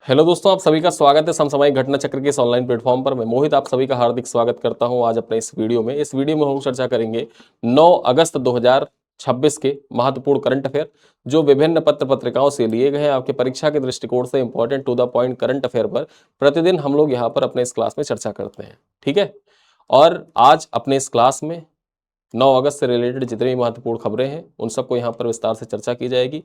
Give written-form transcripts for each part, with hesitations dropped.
Hello दोस्तों, आप सभी का स्वागत है समसामयिक घटना चक्र के इस ऑनलाइन प्लेटफॉर्म पर। मैं मोहित आप सभी का हार्दिक स्वागत करता हूं। आज अपने इस वीडियो में हम चर्चा करेंगे 9 अगस्त 2026 के महत्वपूर्ण करंट अफेयर, जो विभिन्न पत्र पत्रिकाओं से लिए गए हैं। आपके परीक्षा के दृष्टिकोण से important to the point current affair पर प्रतिदिन हम लोग यहाँ पर अपने इस क्लास में चर्चा करते हैं, ठीक है। और आज अपने इस क्लास में 9 अगस्त से रिलेटेड जितनी भी महत्वपूर्ण खबरें हैं उन सबको यहाँ पर विस्तार से चर्चा की जाएगी।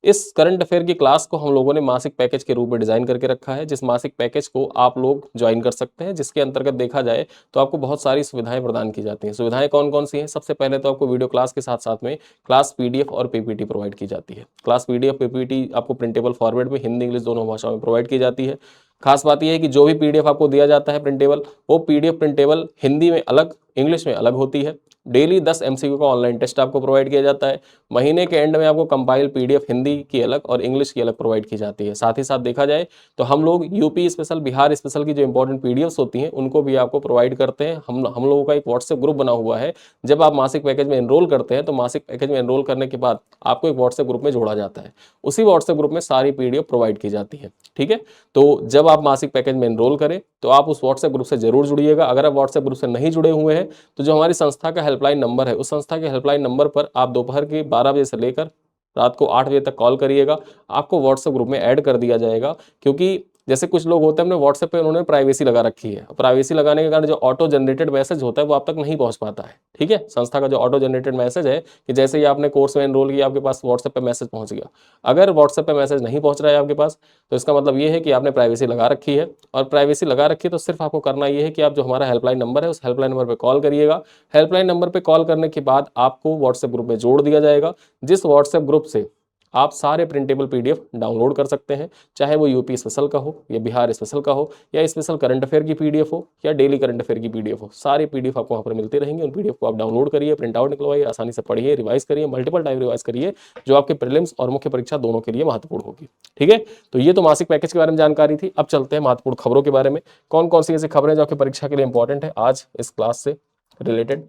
इस करंट अफेयर की क्लास को हम लोगों ने मासिक पैकेज के रूप में डिजाइन करके रखा है, जिस मासिक पैकेज को आप लोग ज्वाइन कर सकते हैं, जिसके अंतर्गत देखा जाए तो आपको बहुत सारी सुविधाएं प्रदान की जाती हैं। सुविधाएं कौन कौन सी हैं? सबसे पहले तो आपको वीडियो क्लास के साथ साथ में क्लास पीडीएफ और पीपीटी प्रोवाइड की जाती है। क्लास पीडीएफ पीपीटी आपको प्रिंटेबल फॉर्मेट में हिंदी इंग्लिश दोनों भाषाओं में प्रोवाइड की जाती है। खास बात यह है कि जो भी पीडीएफ आपको दिया जाता है प्रिंटेबल, वो पीडीएफ प्रिंटेबल हिंदी में अलग इंग्लिश में अलग होती है। डेली 10 एमसीक्यू का ऑनलाइन टेस्ट आपको प्रोवाइड किया जाता है। महीने के एंड में आपको कंपाइल पीडीएफ हिंदी की अलग और इंग्लिश की अलग प्रोवाइड की जाती है। साथ ही साथ देखा जाए तो हम लोग यूपी स्पेशल बिहार स्पेशल की जो इंपॉर्टेंट पीडीएफ्स होती हैं उनको भी आपको प्रोवाइड करते हैं। हम लोगों का एक व्हाट्सएप ग्रुप बना हुआ है। जब आप मासिक पैकेज में एनरोल करते हैं तो मासिक पैकेज में एनरोल करने के बाद आपको एक व्हाट्सएप ग्रुप में जोड़ा जाता है। उसी व्हाट्सएप ग्रुप में सारी पीडीएफ प्रोवाइड की जाती है, ठीक है। तो जब आप मासिक पैकेज में एनरोल करें तो आप उस व्हाट्सएप ग्रुप से जरूर जुड़िएगा। अगर आप व्हाट्सएप ग्रुप से नहीं जुड़े हुए हैं तो जो हमारी संस्था का हेल्पलाइन नंबर है, उस संस्था के हेल्पलाइन नंबर पर आप दोपहर के 12 बजे से लेकर रात को 8 बजे तक कॉल करिएगा। आपको व्हाट्सएप ग्रुप में ऐड कर दिया जाएगा, क्योंकि जैसे कुछ लोग होते हैं अपने व्हाट्सएप पे उन्होंने प्राइवेसी लगा रखी है। प्राइवेसी लगाने के कारण जो ऑटो जनरेटेड मैसेज होता है वो आप तक नहीं पहुंच पाता है, ठीक है। संस्था का जो ऑटो जनरेटेड मैसेज है कि जैसे ही आपने कोर्स में एनरोल किया आपके पास व्हाट्सएप पे मैसेज पहुंच गया। अगर व्हाट्सएप पे मैसेज नहीं पहुंच रहा है आपके पास तो इसका मतलब ये है कि आपने प्राइवेसी लगा रखी है। और प्राइवेसी लगा रखी है तो सिर्फ आपको करना ये है कि आप जो हमारा हेल्पलाइन नंबर है उस हेल्पलाइन नंबर पर कॉल करिएगा। हेल्पलाइन नंबर पर कॉल करने के बाद आपको व्हाट्सएप ग्रुप में जोड़ दिया जाएगा, जिस व्हाट्सएप ग्रुप से आप सारे प्रिंटेबल पीडीएफ डाउनलोड कर सकते हैं। चाहे वो यूपी स्पेशल का हो या बिहार स्पेशल का हो या स्पेशल करंट अफेयर की पीडीएफ हो या डेली करंट अफेयर की पीडीएफ हो, सारे पीडीएफ आपको वहाँ पर मिलते रहेंगे। उन पीडीएफ को आप डाउनलोड करिए, प्रिंट आउट निकलवाइए, आसानी से पढ़िए, रिवाइज करिए, मल्टीपल टाइम रिवाइज करिए, जो आपके प्रीलिम्स और मुख्य परीक्षा दोनों के लिए महत्वपूर्ण होगी, ठीक है। तो ये तो मासिक पैकेज के बारे में जानकारी थी। अब चलते हैं महत्वपूर्ण खबरों के बारे में। कौन कौन सी ऐसी खबरें जो आपकी परीक्षा के लिए इंपॉर्टेंट है आज इस क्लास से रिलेटेड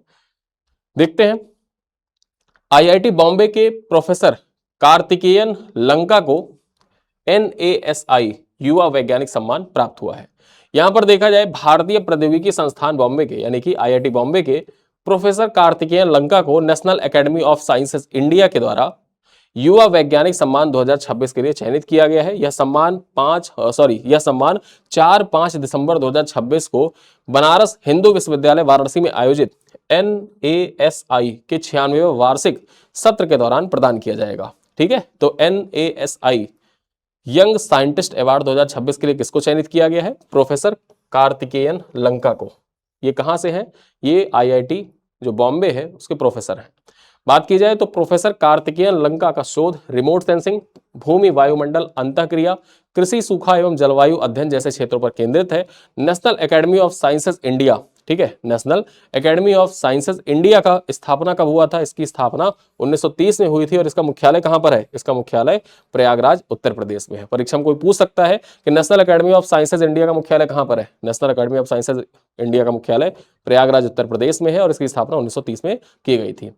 देखते हैं। आईआईटी बॉम्बे के प्रोफेसर कार्तिकेयन लंका को NASI युवा वैज्ञानिक सम्मान प्राप्त हुआ है। यहां पर देखा जाए भारतीय प्रौद्योगिकी संस्थान बॉम्बे के यानी कि आईआईटी बॉम्बे के प्रोफेसर कार्तिकेयन लंका को national academy of sciences India के द्वारा युवा वैज्ञानिक सम्मान 2026 के लिए चयनित किया गया है। यह सम्मान 4-5 दिसंबर 2026 को बनारस हिंदू विश्वविद्यालय वाराणसी में आयोजित NASI के 96वें वार्षिक सत्र के दौरान प्रदान किया जाएगा, ठीक है। तो NASI यंग साइंटिस्ट अवार्ड 2026 के लिए किसको चयनित किया गया है? प्रोफेसर कार्तिकेयन लंका को। ये कहां से है? ये आईआईटी जो बॉम्बे है उसके प्रोफेसर हैं। बात की जाए तो प्रोफेसर कार्तिकेयन लंका का शोध रिमोट सेंसिंग, भूमि वायुमंडल अंतःक्रिया, कृषि, सूखा एवं जलवायु अध्ययन जैसे क्षेत्रों पर केंद्रित है। National academy of sciences India, ठीक है, national academy of sciences India का स्थापना कब हुआ था? इसकी स्थापना 1930 में हुई थी। और इसका मुख्यालय कहां पर है? इसका मुख्यालय प्रयागराज उत्तर प्रदेश में है। परीक्षा में कोई पूछ सकता है कि national academy of sciences India का मुख्यालय कहां पर है? National academy of sciences India का मुख्यालय प्रयागराज उत्तर प्रदेश में है और इसकी स्थापना 1930 में की गई थी।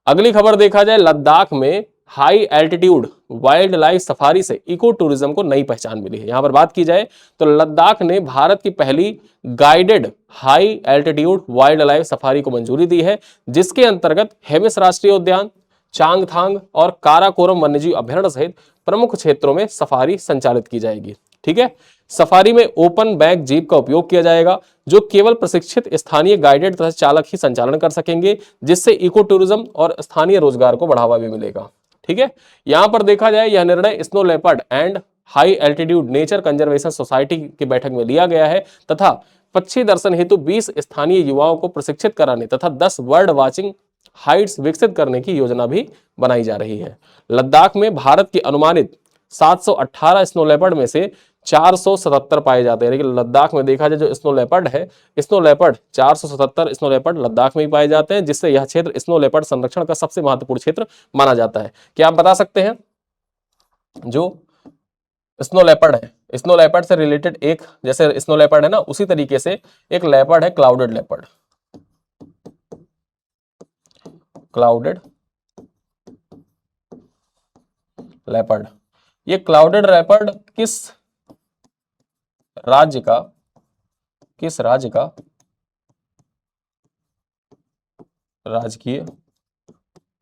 अगली खबर देखा जाए, लद्दाख में high altitude wild life safari से इको टूरिज्म को नई पहचान मिली है। यहां पर बात की जाए तो लद्दाख ने भारत की पहली guided high altitude wild life safari को मंजूरी दी है, जिसके अंतर्गत हेमिस राष्ट्रीय उद्यान, चांगथांग और काराकोरम वन्यजीव अभ्यारण्य सहित प्रमुख क्षेत्रों में सफारी संचालित की जाएगी, ठीक है। सफारी में ओपन बैक जीप का उपयोग किया जाएगा, जो केवल प्रशिक्षित स्थानीय गाइडेड तथा चालक ही संचालन कर सकेंगे, जिससे इको टूरिज्म और स्थानीय रोजगार को बढ़ावा भी मिलेगा, ठीक है। यहां पर देखा जाए यह निर्णय snow leopard and high altitude nature conservation society की बैठक में लिया गया है तथा पक्षी दर्शन हेतु 20 स्थानीय युवाओं को प्रशिक्षित कराने तथा 10 बर्ड वाचिंग हाइट्स विकसित करने की योजना भी बनाई जा रही है। लद्दाख में भारत की अनुमानित 718 स्नो लेपर्ड में से 477 पाए जाते हैं। लेकिन लद्दाख में देखा जाए जो स्नो लेपर्ड है, snow leopard 477 snow leopard Ladakh में ही पाए जाते हैं, जिससे यह क्षेत्र स्नो लेपर्ड संरक्षण का सबसे महत्वपूर्ण क्षेत्र माना जाता है। क्या आप बता सकते हैं जो स्नो लेपर्ड है, स्नो लेपर्ड से रिलेटेड एक, जैसे स्नो लेपर्ड है ना, उसी तरीके से एक लेपर्ड है क्लाउडेड लेपर्ड। क्लाउडेड लेपर्ड, ये क्लाउडेड लेपर्ड किस राज्य का किस राज्य का राजकीय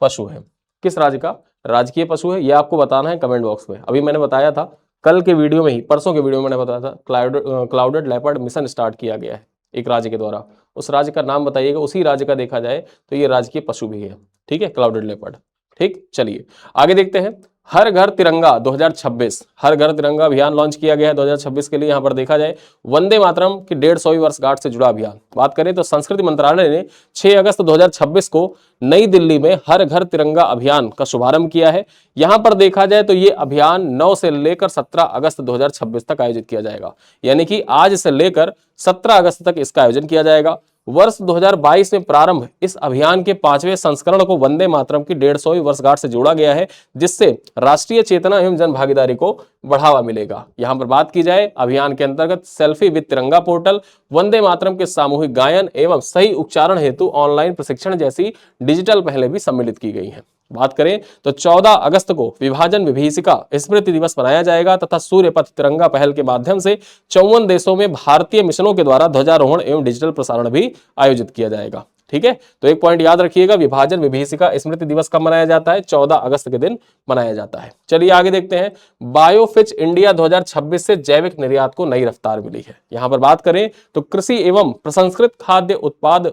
पशु है? किस राज्य का राजकीय पशु है, यह आपको बताना है कमेंट बॉक्स में। अभी मैंने बताया था कल के वीडियो में ही, परसों के वीडियो में मैंने बताया था क्लाउडेड लेपर्ड मिशन स्टार्ट किया गया है एक राज्य के द्वारा। उस राज्य का नाम बताइएगा, उसी राज्य का देखा जाए तो ये राजकीय पशु भी है। ठीक है, क्लाउडेड लेपर्ड। ठीक, चलिए आगे देखते हैं। हर घर तिरंगा 2026, हर घर तिरंगा अभियान लॉन्च किया गया है 2026 के लिए। यहां पर देखा जाए वंदे मातरम की 150वीं वर्षगांठ से जुड़ा अभियान बात करें तो संस्कृति मंत्रालय ने 6 अगस्त 2026 को नई दिल्ली में हर घर तिरंगा अभियान का शुभारंभ किया है। यहां पर देखा जाए तो ये अभियान 9 से लेकर 17 अगस्त 2026 तक आयोजित किया जाएगा, यानी कि आज से लेकर 17 अगस्त तक इसका आयोजन किया जाएगा। वर्ष 2022 में प्रारंभ इस अभियान के 5वें संस्करण को वंदे मातरम की 150वीं वर्षगांठ से जोड़ा गया है, जिससे राष्ट्रीय चेतना एवं जन भागीदारी को बढ़ावा मिलेगा। यहां पर बात की जाए अभियान के अंतर्गत सेल्फी विद तिरंगा पोर्टल, वंदे मातरम के सामूहिक गायन एवं सही उच्चारण हेतु ऑनलाइन प्रशिक्षण जैसी डिजिटल पहलें भी सम्मिलित की गई हैं। बात करें तो 14 अगस्त को विभाजन विभीषिका स्मृति दिवस मनाया जाएगा तथा सूर्य पथ तिरंगा पहल के माध्यम से 54 देशों में भारतीय मिशनों के द्वारा ध्वजारोहण एवं डिजिटल प्रसारण भी आयोजित किया जाएगा। ठीक है, तो एक पॉइंट याद रखिएगा, विभाजन विभीषिका स्मृति दिवस कब मनाया जाता है? 14 अगस्त के दिन मनाया जाता है। चलिए आगे देखते हैं। बायोफिच इंडिया 2026 से जैविक निर्यात को नई रफ्तार मिली है। यहां पर बात करें तो कृषि एवं प्रसंस्कृत खाद्य उत्पाद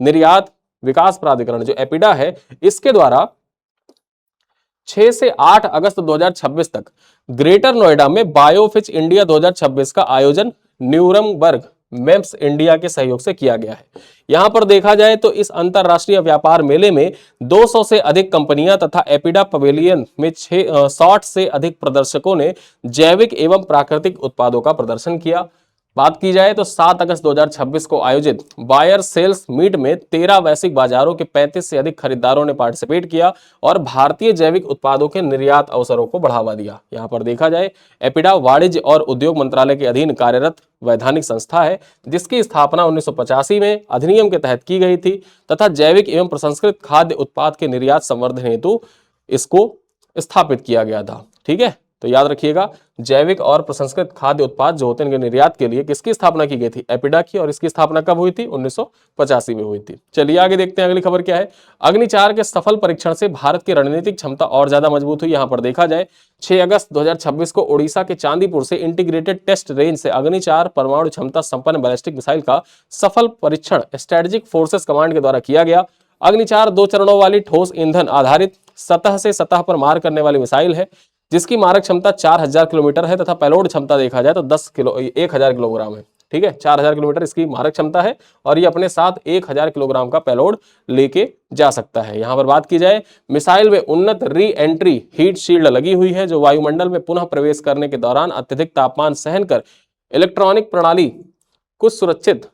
निर्यात विकास प्राधिकरण जो एपिडा है, इसके द्वारा 6 से 8 अगस्त 2026 तक ग्रेटर नोएडा में बायोफिच इंडिया 2026 का आयोजन न्यूरमबर्ग मेप्स इंडिया के सहयोग से किया गया है। यहां पर देखा जाए तो इस अंतरराष्ट्रीय व्यापार मेले में 200 से अधिक कंपनियां तथा एपिडा पवेलियन में 60 से अधिक प्रदर्शकों ने जैविक एवं प्राकृतिक उत्पादों का प्रदर्शन किया। बात की जाए तो 7 अगस्त 2026 को आयोजित बायर सेल्स मीट में 13 वैश्विक बाजारों के 35 से अधिक खरीदारों ने पार्टिसिपेट किया और भारतीय जैविक उत्पादों के निर्यात अवसरों को बढ़ावा दिया। यहां पर देखा जाए एपिडा वाणिज्य और उद्योग मंत्रालय के अधीन कार्यरत वैधानिक संस्था है, जिसकी स्थापना 1985 में अधिनियम के तहत की गई थी तथा जैविक एवं प्रसंस्कृत खाद्य उत्पाद के निर्यात संवर्धन हेतु इसको स्थापित किया गया था। ठीक है, तो याद रखिएगा जैविक और प्रसंस्कृत खाद्य उत्पाद जो होते हैं इनके निर्यात के लिए किसकी स्थापना की गई थी? एपिडा की। और इसकी स्थापना कब हुई थी? 1985 में हुई थी। चलिए आगे देखते हैं अगली खबर क्या है। अग्नि 4 के सफल परीक्षण से भारत की रणनीतिक क्षमता और ज्यादा मजबूत हुई। यहां पर देखा जाए 6 अगस्त 2026 को ओडिशा के चांदीपुर से इंटीग्रेटेड टेस्ट रेंज से अग्नि 4 परमाणु क्षमता संपन्न बैलिस्टिक मिसाइल का सफल परीक्षण स्ट्रेटेजिक फोर्सेस कमांड के द्वारा किया गया। अग्नि 4 2 चरणों वाली ठोस ईंधन आधारित सतह से सतह पर मार करने वाली मिसाइल है, जिसकी मारक क्षमता 4000 किलोमीटर है तथा पेलोड क्षमता देखा जाए तो 1000 किलोग्राम है। ठीक है, 4000 किलोमीटर इसकी मारक क्षमता है और ये अपने साथ 1000 किलोग्राम का पेलोड लेके जा सकता है। यहां पर बात की जाए मिसाइल में उन्नत री एंट्री हीट शील्ड लगी हुई है, जो वायुमंडल में पुनः प्रवेश करने के दौरान अत्यधिक तापमान सहन कर इलेक्ट्रॉनिक प्रणाली को सुरक्षित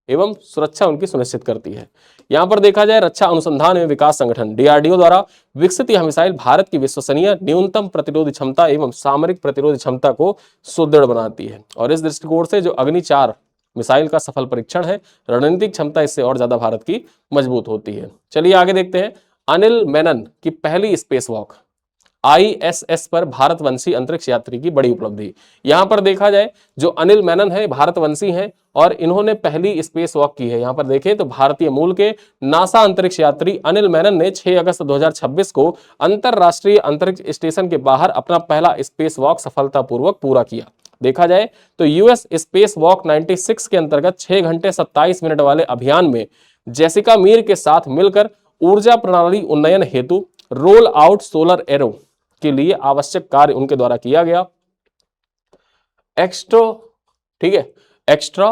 एवं सुरक्षा उनकी सुनिश्चित करती है। यहां पर देखा जाए रक्षा अनुसंधान एवं विकास संगठन डीआरडीओ द्वारा विकसित यह मिसाइल भारत की विश्वसनीय न्यूनतम प्रतिरोधी क्षमता एवं सामरिक प्रतिरोधी क्षमता को सुदृढ़ बनाती है। और इस दृष्टिकोण से जो अग्नि 4 मिसाइल का सफल परीक्षण है, रणनीतिक क्षमता इससे और ज्यादा भारत की मजबूत होती है। चलिए आगे देखते हैं। अनिल मेनन की पहली स्पेस वॉक, आईएसएस पर भारतवंशी अंतरिक्ष यात्री की बड़ी उपलब्धि। यहां पर देखा जाए जो अनिल मेनन है भारतवंशी हैं और इन्होंने पहली स्पेस वॉक की है। यहां पर देखें तो भारतीय मूल के नासा अंतरिक्ष यात्री अनिल मेनन ने 6 अगस्त 2026 को अंतरराष्ट्रीय अंतरिक्ष स्टेशन के बाहर अपना पहला स्पेस वॉक सफलतापूर्वक पूरा किया। देखा जाए तो यूएस स्पेस वॉक 96 के अंतर्गत 6 घंटे 27 मिनट वाले अभियान में जेसिका मीर के साथ मिलकर ऊर्जा प्रणाली उन्नयन हेतु रोल आउट सोलर एरो के लिए आवश्यक कार्य उनके द्वारा किया गया। ठीक है, एक्स्ट्रा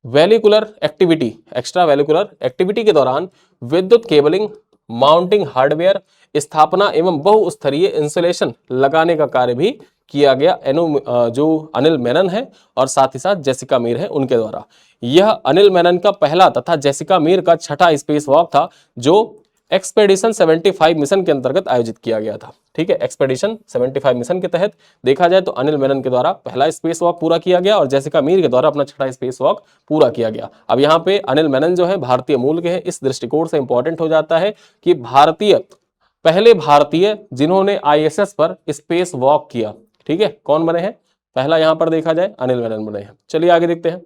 वेलिकुलर एक्टिविटी के दौरान विद्युत केबलिंग, माउंटिंग हार्डवेयर स्थापना एवं बहुस्तरीय इंसुलेशन लगाने का कार्य भी किया गया जो अनिल मेनन है और साथ ही साथ जेसिका मीर है उनके द्वारा। यह अनिल मेनन का पहला तथा जेसिका मीर का छठा स्पेस वॉक था जो एक्सपेडिशन 75 मिशन के अंतर्गत आयोजित किया गया था। ठीक है, एक्सपेडिशन 75 मिशन के तहत देखा जाए तो अनिल मेनन के द्वारा पहला स्पेस वॉक पूरा किया गया और जेसिका मीर के द्वारा अपना छठा स्पेस वॉक पूरा किया गया। अब यहाँ पे अनिल मेनन जो है भारतीय मूल के हैं, इस दृष्टिकोण से इंपॉर्टेंट हो जाता है कि पहले भारतीय जिन्होंने आईएसएस पर स्पेस वॉक किया। ठीक है, कौन बने हैं? पहला यहां पर देखा जाए अनिल मेनन बने हैं। चलिए आगे देखते हैं।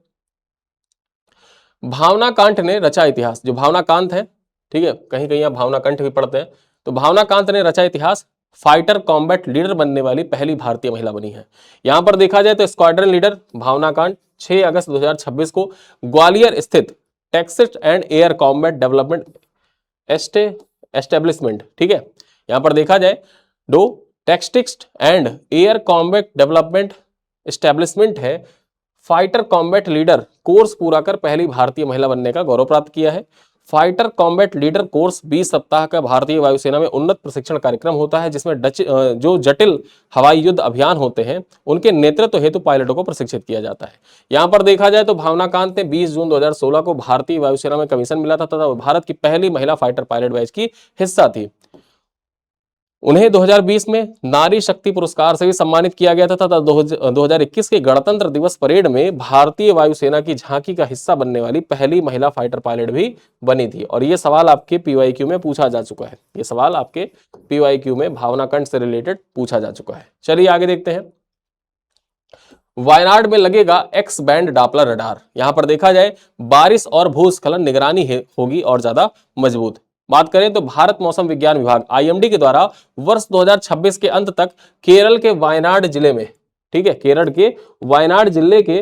भावना कांत ने रचा इतिहास। जो भावना कांत है, ठीक है, कहीं कहीं आप भावना कंठ भी पढ़ते हैं, तो भावना कांत ने रचा इतिहास, फाइटर कॉम्बैट लीडर बनने वाली पहली भारतीय महिला बनी है। यहां पर देखा जाए तो स्क्वाड्रन लीडर भावना कांत 6 अगस्त 2026 को ग्वालियर स्थित tactics and air combat development establishment, ठीक है, यहां पर देखा जाए दो tactics and air combat development establishment है, फाइटर कॉम्बैट लीडर कोर्स पूरा कर पहली भारतीय महिला बनने का गौरव प्राप्त किया है। फाइटर कॉम्बैट लीडर कोर्स 20 सप्ताह का भारतीय वायुसेना में उन्नत प्रशिक्षण कार्यक्रम होता है, जिसमें जो जटिल हवाई युद्ध अभियान होते हैं उनके नेतृत्व हेतु पायलटों को प्रशिक्षित किया जाता है। यहां पर देखा जाए तो भावना कांत ने 20 जून 2016 को भारतीय वायुसेना में कमीशन मिला था तथा भारत की पहली महिला फाइटर पायलट बैच की हिस्सा थी। उन्हें 2020 में नारी शक्ति पुरस्कार से भी सम्मानित किया गया था तथा 2021 के गणतंत्र दिवस परेड में भारतीय वायुसेना की झांकी का हिस्सा बनने वाली पहली महिला फाइटर पायलट भी बनी थी। और ये सवाल आपके पीवाईक्यू में पूछा जा चुका है, ये सवाल आपके पीवाईक्यू में भावना कंठ से रिलेटेड पूछा जा चुका है। चलिए आगे देखते हैं। वायनाड में लगेगा एक्स बैंड डॉपलर रडार। यहां पर देखा जाए बारिश और भूस्खलन निगरानी होगी और ज्यादा मजबूत। बात करें तो भारत मौसम विज्ञान विभाग आईएमडी के द्वारा वर्ष 2026 के अंत तक केरल के वायनाड जिले में, ठीक है, केरल के वायनाड जिले के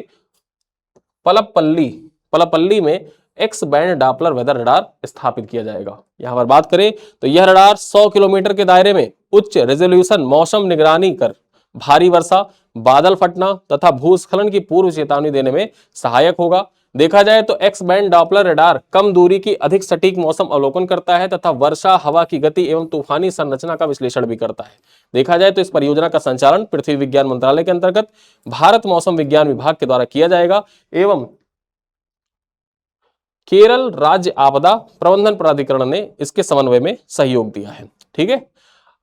पलपल्ली में X band Doppler weather radar स्थापित किया जाएगा। यहां पर बात करें तो यह रडार 100 किलोमीटर के दायरे में उच्च रेजोल्यूशन मौसम निगरानी कर भारी वर्षा, बादल फटना तथा भूस्खलन की पूर्व चेतावनी देने में सहायक होगा। देखा जाए तो एक्स बैंड डॉपलर रडार कम दूरी की अधिक सटीक मौसम अवलोकन करता है तथा वर्षा, हवा की गति एवं तूफानी संरचना का विश्लेषण भी करता है। देखा जाए तो इस परियोजना का संचालन पृथ्वी विज्ञान मंत्रालय के अंतर्गत भारत मौसम विज्ञान विभाग के द्वारा किया जाएगा एवं केरल राज्य आपदा प्रबंधन प्राधिकरण ने इसके समन्वय में सहयोग दिया है। ठीक है,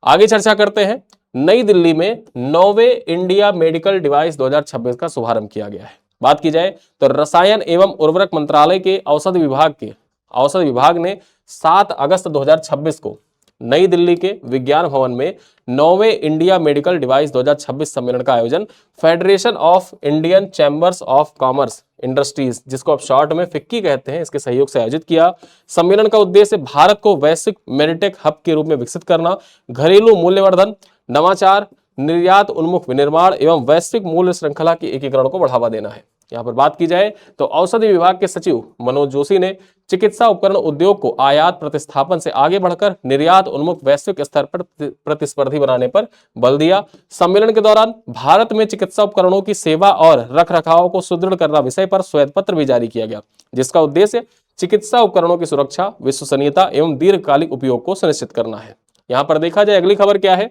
आगे चर्चा करते हैं। नई दिल्ली में 9वें इंडिया मेडिकल डिवाइस 2026 का शुभारंभ किया गया है। बात की जाए तो रसायन एवं उर्वरक मंत्रालय के औषध विभाग ने 7 अगस्त 2026 को नई दिल्ली के विज्ञान भवन में 9वें इंडिया मेडिकल डिवाइस 2026 सम्मेलन का आयोजन federation of Indian chambers of commerce industries, जिसको आप शॉर्ट में फिक्की कहते हैं, इसके सहयोग से आयोजित किया। सम्मेलन का उद्देश्य भारत को वैश्विक मेडिटेक हब के रूप में विकसित करना, घरेलू मूल्यवर्धन, नवाचार, निर्यात उन्मुख विनिर्माण एवं वैश्विक मूल्य श्रृंखला के एकीकरण को बढ़ावा देना है। यहाँ पर बात की जाए तो औषधि विभाग के सचिव मनोज जोशी ने चिकित्सा उपकरण उद्योग को आयात प्रतिस्थापन से आगे बढ़कर निर्यात उन्मुख वैश्विक स्तर पर प्रतिस्पर्धी बनाने पर बल दिया। सम्मेलन के दौरान भारत में चिकित्सा उपकरणों की सेवा और रखरखाव को सुदृढ़ करना विषय पर श्वेत पत्र भी जारी किया गया, जिसका उद्देश्य चिकित्सा उपकरणों की सुरक्षा, विश्वसनीयता एवं दीर्घकालिक उपयोग को सुनिश्चित करना है। यहां पर देखा जाए अगली खबर क्या है।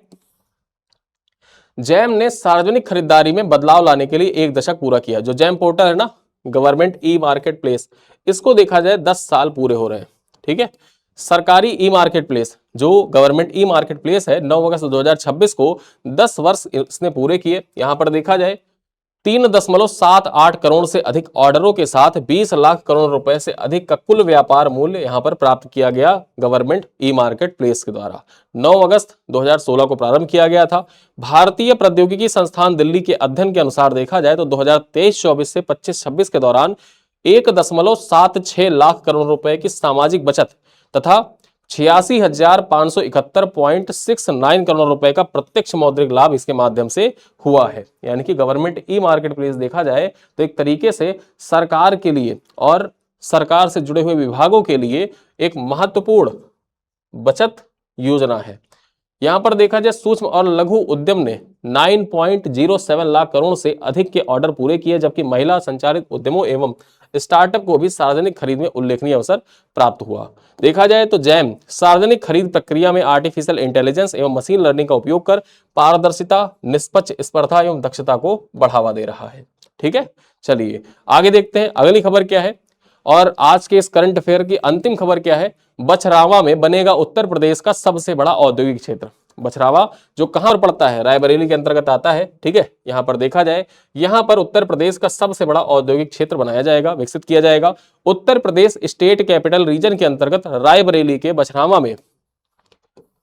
जैम ने सार्वजनिक खरीदारी में बदलाव लाने के लिए 1 दशक पूरा किया। जो जैम पोर्टल है ना, गवर्नमेंट ई मार्केट प्लेस, इसको देखा जाए 10 साल पूरे हो रहे हैं। ठीक है, सरकारी ई मार्केट प्लेस जो गवर्नमेंट ई मार्केट प्लेस है 9 अगस्त 2026 को 10 वर्ष इसने पूरे किए। यहां पर देखा जाए 3.78 करोड़ से अधिक ऑर्डरों के साथ 20 लाख करोड़ रुपए से अधिक का कुल व्यापार मूल्य यहां पर प्राप्त किया गया गवर्नमेंट ई मार्केट प्लेस के द्वारा। 9 अगस्त 2016 को प्रारंभ किया गया था। भारतीय प्रौद्योगिकी संस्थान दिल्ली के अध्ययन के अनुसार देखा जाए तो 2023-24 से 25-26 के दौरान 1.76 लाख करोड़ रुपए की सामाजिक बचत तथा 86,571.69 करोड़ रुपए का प्रत्यक्ष मौद्रिक लाभ इसके माध्यम से हुआ है। यानी कि गवर्नमेंट ई मार्केट प्लेस देखा जाए तो एक तरीके से सरकार के लिए और सरकार से जुड़े हुए विभागों के लिए एक महत्वपूर्ण बचत योजना है। यहां पर देखा जाए सूक्ष्म और लघु उद्यम ने 9.07 लाख करोड़ से अधिक के ऑर्डर पूरे किए, जबकि महिला संचालित उद्यमों एवं स्टार्टअप को भी सार्वजनिक खरीद में उल्लेखनीय अवसर प्राप्त हुआ। देखा जाए तो जैम सार्वजनिक खरीद प्रक्रिया में आर्टिफिशियल इंटेलिजेंस एवं मशीन लर्निंग का उपयोग कर पारदर्शिता, निष्पक्ष स्पर्धा एवं दक्षता को बढ़ावा दे रहा है। ठीक है, चलिए आगे देखते हैं अगली खबर क्या है। और आज के इस करंट अफेयर की अंतिम खबर क्या है। बछरावा में बनेगा उत्तर प्रदेश का सबसे बड़ा औद्योगिक क्षेत्र। बछरावा जो कहां पर पड़ता है, रायबरेली के अंतर्गत आता है। ठीक है, यहां पर देखा जाए यहां पर उत्तर प्रदेश का सबसे बड़ा औद्योगिक क्षेत्र बनाया जाएगा, विकसित किया जाएगा। Uttar Pradesh state capital region के अंतर्गत रायबरेली के बछरावा में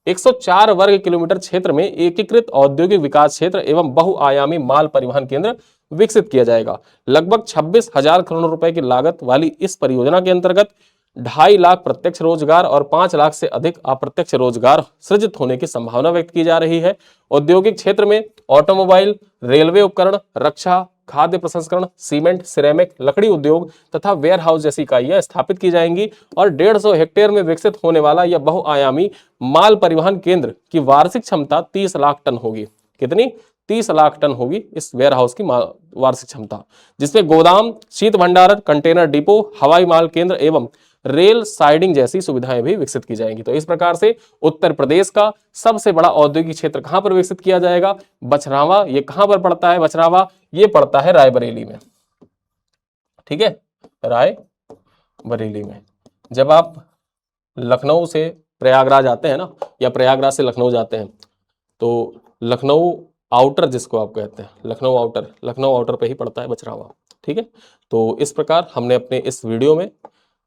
104 वर्ग किलोमीटर क्षेत्र में एकीकृत औद्योगिक विकास क्षेत्र एवं बहुआयामी माल परिवहन केंद्र विकसित किया जाएगा। लगभग 26,000 करोड़ रुपए की लागत वाली इस परियोजना के अंतर्गत 2.5 लाख प्रत्यक्ष रोजगार और 5 लाख से अधिक अप्रत्यक्ष रोजगार सृजित होने की संभावना व्यक्त की जा रही है। औद्योगिक क्षेत्र में ऑटोमोबाइल, रेलवे उपकरण, रक्षा, खाद्य प्रसंस्करण, सीमेंट, सिरेमिक, लकड़ी उद्योग तथा वेयर हाउस जैसी इकाइयां स्थापित की जाएंगी और 150 हेक्टेयर में विकसित होने वाला यह बहुआयामी माल परिवहन केंद्र की वार्षिक क्षमता 30 लाख टन होगी। कितनी? 30 लाख टन होगी इस वेयर हाउस की वार्षिक क्षमता, जिसमें गोदाम, शीत भंडारण, कंटेनर डिपो, हवाई माल केंद्र एवं रेल साइडिंग जैसी सुविधाएं भी विकसित की जाएंगी। तो इस प्रकार से उत्तर प्रदेश का सबसे बड़ा औद्योगिक क्षेत्र कहां पर विकसित किया जाएगा? बछरावा। ये कहां पर पड़ता है बछरावा? ये पड़ता है रायबरेली में। ठीक है, रायबरेली में। जब आप लखनऊ से प्रयागराज आते हैं ना, या प्रयागराज से लखनऊ जाते हैं, तो लखनऊ आउटर जिसको आप कहते हैं, लखनऊ आउटर पे ही पड़ता है बछरावा। ठीक है, तो इस प्रकार हमने अपने इस वीडियो में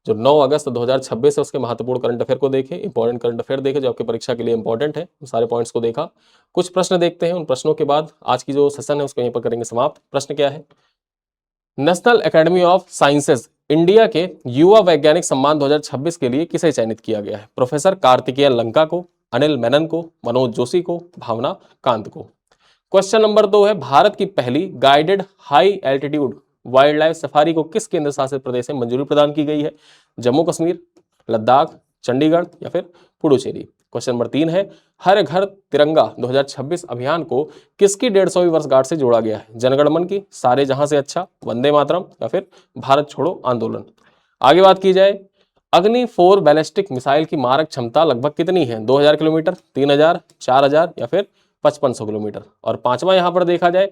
जो 9 अगस्त 2026 है उसके महत्वपूर्ण करंट अफेयर को देखे, इंपॉर्टेंट करंट अफेयर देखे जो आपकी परीक्षा के लिए इंपॉर्टेंट है, सारे पॉइंट्स को देखा। कुछ प्रश्न देखते हैं, उन प्रश्नों के बाद आज की जो सेशन है उसको यहीं पर करेंगे समाप्त। प्रश्न क्या है? National academy of sciences India के युवा वैज्ञानिक सम्मान 2026 के लिए किसे चयनित किया गया है? प्रोफेसर कार्तिकेय लंका को, अनिल मेनन को, मनोज जोशी को, भावना कांत को। क्वेश्चन नंबर 2 है, भारत की पहली guided high altitude wild life safari को किस केंद्र शासित प्रदेश में मंजूरी प्रदान की गई है? जम्मू कश्मीर, लद्दाख, चंडीगढ़ या फिर पुडुचेरी। क्वेश्चन नंबर 3 है, हर घर तिरंगा 2026 अभियान को किसकी 150वीं वर्षगांठ से जोड़ा गया है? जनगण मन की, सारे जहां से अच्छा, वंदे मातरम या फिर भारत छोड़ो आंदोलन। आगे बात की जाए, अग्नि 4 बैलिस्टिक मिसाइल की मारक क्षमता लगभग कितनी है? 2000 किलोमीटर, 3000, 4000 या फिर 5500 किलोमीटर। और पांचवा यहां पर देखा जाए,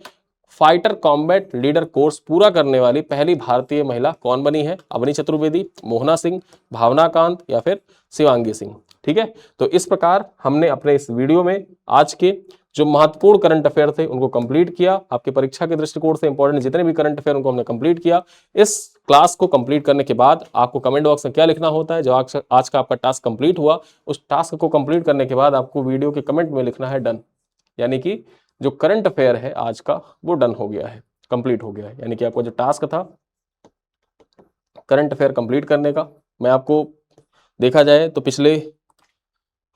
फाइटर कॉम्बैट लीडर कोर्स पूरा करने वाली पहली भारतीय महिला कौन बनी है? अवनी चतुर्वेदी, मोहना सिंह, भावना कांत या फिर शिवांगी सिंह। ठीक है, तो इस प्रकार हमने अपने इस वीडियो में आज के जो महत्वपूर्ण करंट अफेयर थे उनको कंप्लीट किया। आपके परीक्षा के दृष्टिकोण से इंपॉर्टेंट जितने भी करंट अफेयर उनको हमने कंप्लीट किया। इस क्लास को कंप्लीट करने के बाद आपको कमेंट बॉक्स में क्या लिखना होता है? जो आज का आपका टास्क कंप्लीट हुआ, उस टास्क को कंप्लीट करने के बाद आपको वीडियो के कमेंट में लिखना है डन, यानी कि जो करंट अफेयर है आज का वो डन हो गया है, कंप्लीट हो गया है। यानी कि आपको जो टास्क था करंट अफेयर कंप्लीट करने का, मैं आपको देखा जाए तो पिछले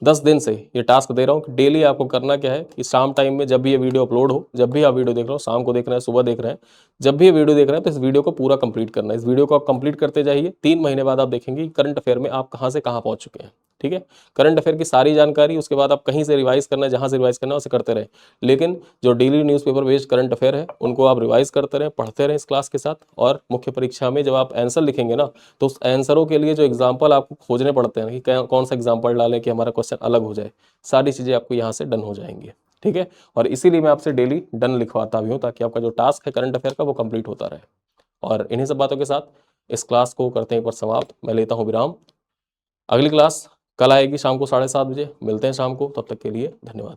10 दिन से ये टास्क दे रहा हूँ कि डेली आपको करना क्या है कि शाम टाइम में जब भी ये वीडियो अपलोड हो, जब भी आप वीडियो देख रहे हो, शाम को देख रहे हैं, सुबह देख रहे हैं, जब भी ये वीडियो देख रहे हैं तो इस वीडियो को पूरा कंप्लीट करना है। इस वीडियो को आप कंप्लीट करते जाइए, 3 महीने बाद आप देखेंगे कि करंट अफेयर में आप कहाँ से कहाँ पहुँच चुके हैं। ठीक है, करंट अफेयर की सारी जानकारी, उसके बाद आप कहीं से रिवाइज करना है, जहाँ से रिवाइज करना है उसे करते रहे, लेकिन जो daily newspaper based current affair है उनको आप रिवाइज करते रहें, पढ़ते रहें इस क्लास के साथ। और मुख्य परीक्षा में जब आप आंसर लिखेंगे ना, तो उस आंसरों के लिए जो एग्जाम्पल आपको खोजने पड़ते हैं कि कौन सा एग्जाम्पल डालें कि हमारा क्वेश्चन अलग हो जाए, सारी चीज़ें आपको यहाँ से डन हो जाएंगी। ठीक है, और इसीलिए मैं आपसे डेली डन लिखवाता भी हूँ ताकि आपका जो टास्क है करंट अफेयर का वो कंप्लीट होता रहे। और इन्हीं सब बातों के साथ इस क्लास को करते हैं एक बार समाप्त। मैं लेता हूँ विराम। अगली क्लास कल आएगी शाम को 7:30 बजे। मिलते हैं शाम को, तब तक के लिए धन्यवाद।